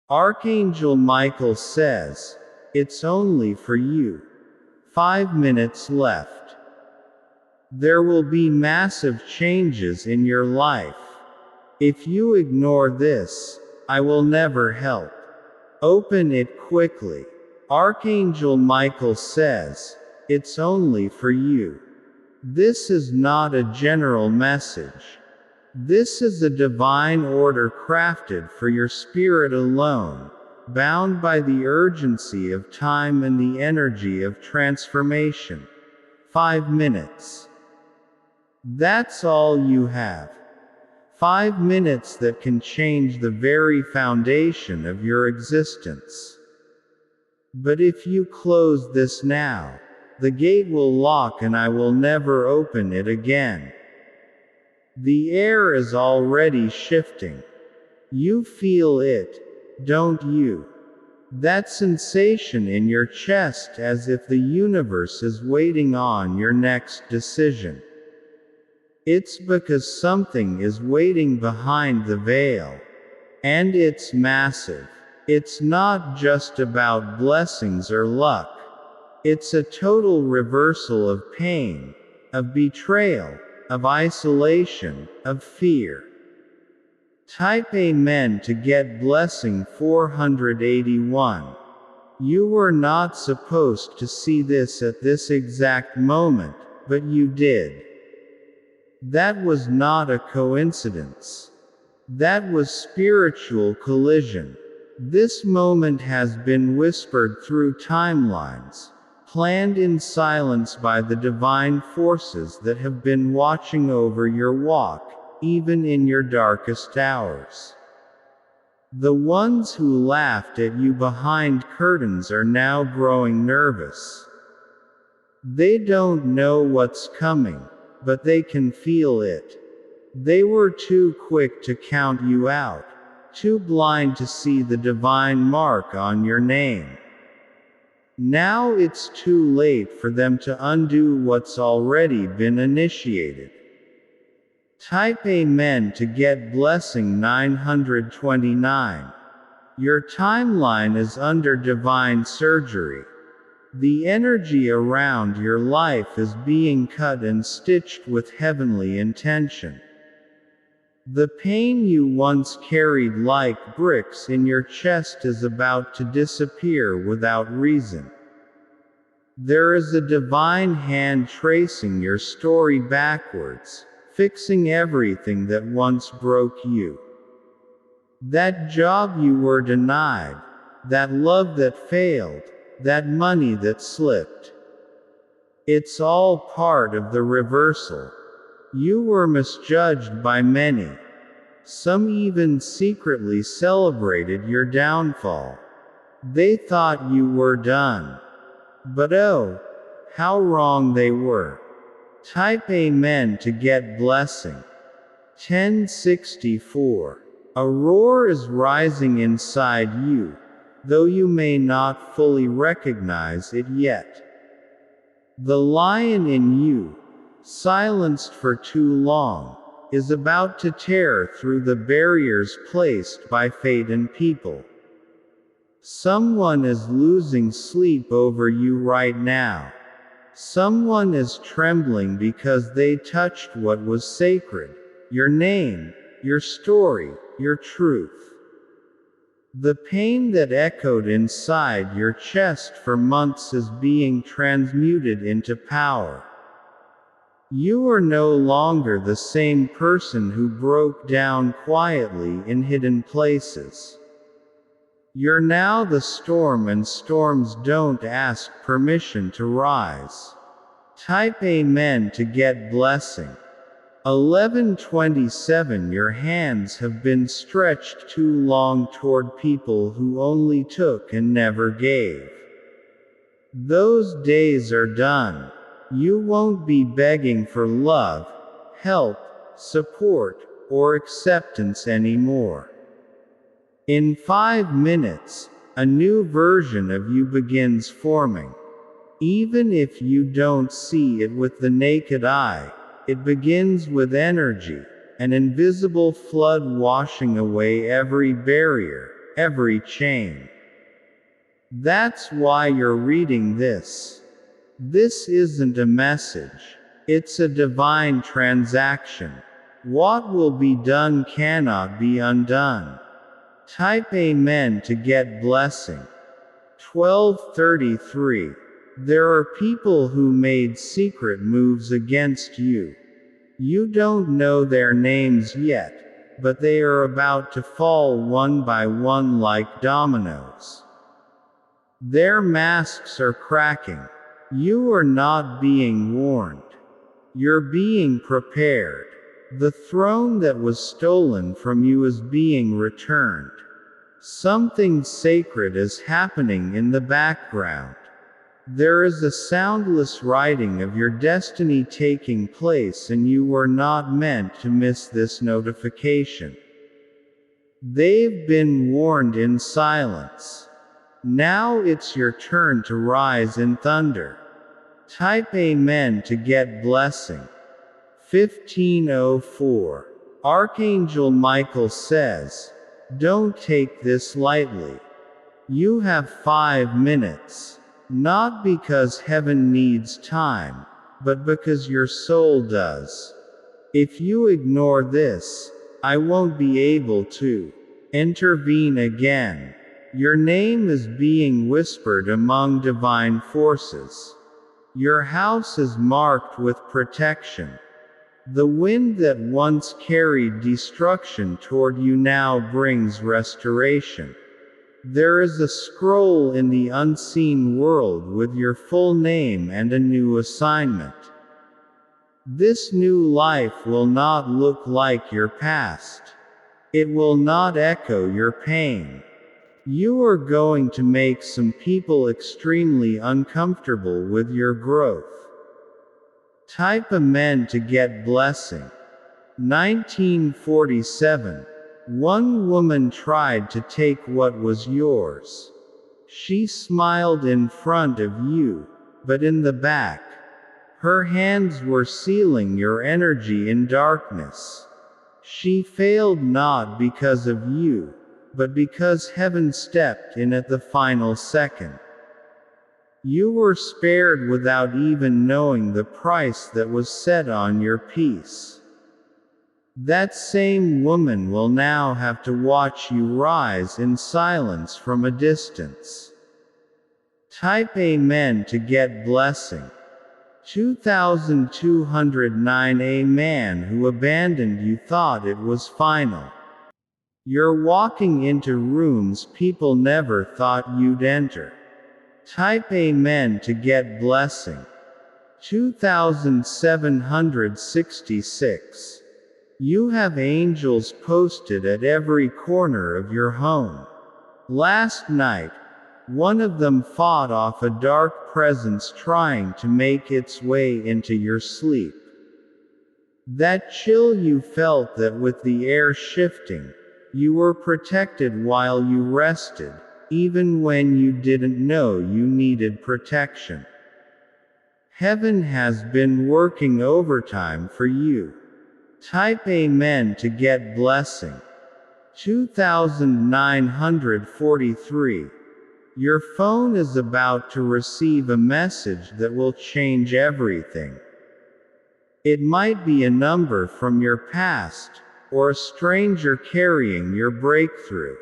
Archangel Michael says, "It's only for you. 5 minutes left. There will be massive changes in your life. If you ignore this, I will never help. Open it quickly." Archangel Michael says, "It's only for you." This is not a general message. This is a divine order crafted for your spirit alone, bound by the urgency of time and the energy of transformation. 5 minutes. That's all you have. 5 minutes that can change the very foundation of your existence. But if you close this now, the gate will lock and I will never open it again. The air is already shifting. You feel it, don't you? That sensation in your chest as if the universe is waiting on your next decision. It's because something is waiting behind the veil. And it's massive. It's not just about blessings or luck. It's a total reversal of pain, of betrayal, of isolation, of fear. Type Amen to get blessing 481. You were not supposed to see this at this exact moment, but you did. That was not a coincidence. That was spiritual collision. This moment has been whispered through timelines, planned in silence by the divine forces that have been watching over your walk, even in your darkest hours. The ones who laughed at you behind curtains are now growing nervous. They don't know what's coming, but they can feel it. They were too quick to count you out, too blind to see the divine mark on your name. Now it's too late for them to undo what's already been initiated. Type Amen to get blessing 929. Your timeline is under divine surgery. The energy around your life is being cut and stitched with heavenly intention. The pain you once carried like bricks in your chest is about to disappear without reason. There is a divine hand tracing your story backwards, fixing everything that once broke you. That job you were denied, that love that failed, that money that slipped. It's all part of the reversal. You were misjudged by many. Some even secretly celebrated your downfall. They thought you were done. But oh, how wrong they were. Type Amen to get blessing. 1064. A roar is rising inside you, though you may not fully recognize it yet. The lion in you, silenced for too long, is about to tear through the barriers placed by fate and people. Someone is losing sleep over you right now. Someone is trembling because they touched what was sacred, your name, your story, your truth. The pain that echoed inside your chest for months is being transmuted into power. You are no longer the same person who broke down quietly in hidden places. You're now the storm, and storms don't ask permission to rise. Type Amen to get blessing. 1127. Your hands have been stretched too long toward people who only took and never gave. Those days are done. You won't be begging for love, help, support, or acceptance anymore. In 5 minutes, a new version of you begins forming. Even if you don't see it with the naked eye, it begins with energy, an invisible flood washing away every barrier, every chain. That's why you're reading this. This isn't a message. It's a divine transaction. What will be done cannot be undone. Type Amen to get blessing. 1233. There are people who made secret moves against you. You don't know their names yet, but they are about to fall one by one like dominoes. Their masks are cracking. You are not being warned. You're being prepared. The throne that was stolen from you is being returned. Something sacred is happening in the background. There is a soundless writing of your destiny taking place, and you were not meant to miss this notification. They've been warned in silence. Now it's your turn to rise in thunder. Type Amen to get blessing. 1504. Archangel Michael says, don't take this lightly. You have 5 minutes. Not because heaven needs time, but because your soul does. If you ignore this, I won't be able to intervene again. Your name is being whispered among divine forces. Your house is marked with protection. The wind that once carried destruction toward you now brings restoration. There is a scroll in the unseen world with your full name and a new assignment. This new life will not look like your past. It will not echo your pain. You are going to make some people extremely uncomfortable with your growth. Type Amen to get blessing. 1947. One woman tried to take what was yours. She smiled in front of you, but in the back, her hands were sealing your energy in darkness. She failed not because of you, but because heaven stepped in at the final second. You were spared without even knowing the price that was set on your peace. That same woman will now have to watch you rise in silence from a distance. Type Amen to get blessing. 2209. A man who abandoned you thought it was final. You're walking into rooms people never thought you'd enter. Type Amen to get blessing. 2766. You have angels posted at every corner of your home. Last night, one of them fought off a dark presence trying to make its way into your sleep. That chill you felt, that with the air shifting, you were protected while you rested, even when you didn't know you needed protection. Heaven has been working overtime for you. Type Amen to get blessing. 2943. Your phone is about to receive a message that will change everything. It might be a number from your past, or a stranger carrying your breakthrough.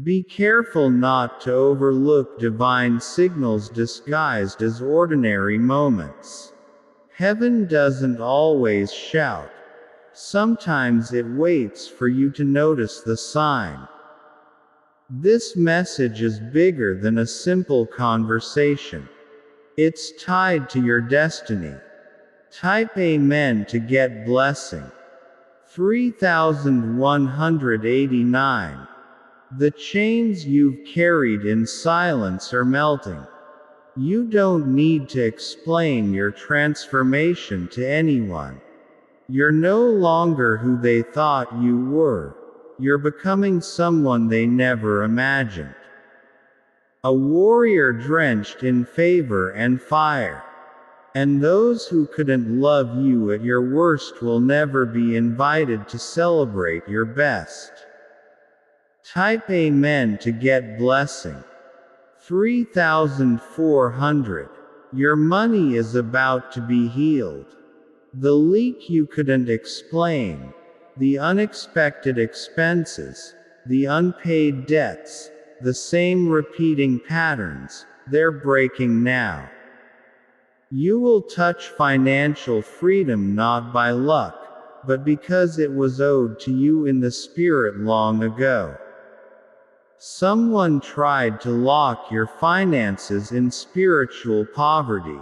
Be careful not to overlook divine signals disguised as ordinary moments. Heaven doesn't always shout. Sometimes it waits for you to notice the sign. This message is bigger than a simple conversation. It's tied to your destiny. Type Amen to get blessing. 3189. The chains you've carried in silence are melting. You don't need to explain your transformation to anyone. You're no longer who they thought you were. You're becoming someone they never imagined. A warrior drenched in favor and fire. And those who couldn't love you at your worst will never be invited to celebrate your best. Type Amen to get blessing. 3400. Your money is about to be healed. The leak you couldn't explain, the unexpected expenses, the unpaid debts, the same repeating patterns, they're breaking now. You will touch financial freedom not by luck, but because it was owed to you in the spirit long ago. Someone tried to lock your finances in spiritual poverty.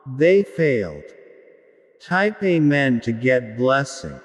They failed. Type Amen to get blessing.